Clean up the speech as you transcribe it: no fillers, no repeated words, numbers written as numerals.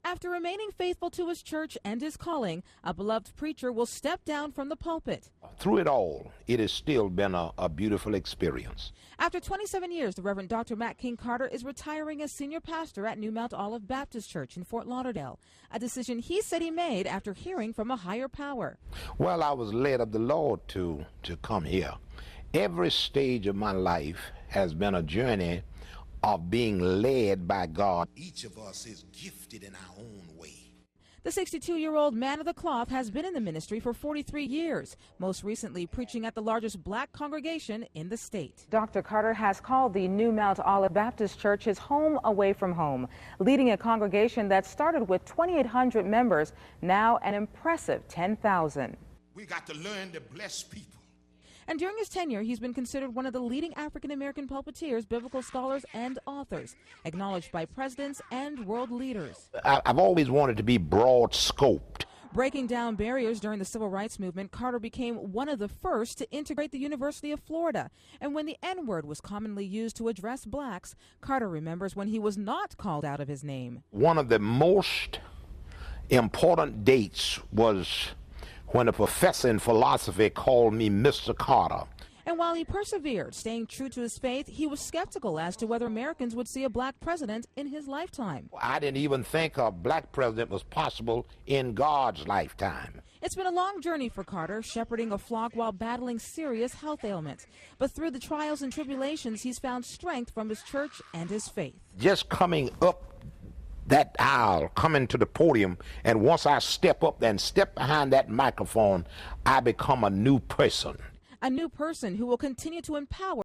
After remaining faithful to his church and his calling, a beloved preacher will step down from the pulpit. Through it all, it has still been a beautiful experience. After 27 years, the Reverend Dr. Matt King Carter is retiring as senior pastor at New Mount Olive Baptist Church in Fort Lauderdale, a decision he said he made after hearing from a higher power. Well, I was led of the Lord to come here. Every stage of my life has been a journey of being led by God. Each of us is gifted in our own way. The 62-year-old man of the cloth has been in the ministry for 43 years, most recently preaching at the largest black congregation in the state. Dr. Carter has called the New Mount Olive Baptist Church his home away from home, leading a congregation that started with 2,800 members, now an impressive 10,000. We got to learn to bless people. And during his tenure, he's been considered one of the leading African-American pulpiteers, biblical scholars, and authors, acknowledged by presidents and world leaders. I've always wanted to be broad-scoped. Breaking down barriers during the civil rights movement, Carter became one of the first to integrate the University of Florida. And when the N-word was commonly used to address blacks, Carter remembers when he was not called out of his name. One of the most important dates was when a professor in philosophy called me Mr. Carter. And while he persevered, staying true to his faith, he was skeptical as to whether Americans would see a black president in his lifetime. I didn't even think a black president was possible in God's lifetime. It's been a long journey for Carter, shepherding a flock while battling serious health ailments. But through the trials and tribulations, he's found strength from his church and his faith. Just coming up that aisle, coming to the podium, and once I step up and step behind that microphone, I become a new person. A new person who will continue to empower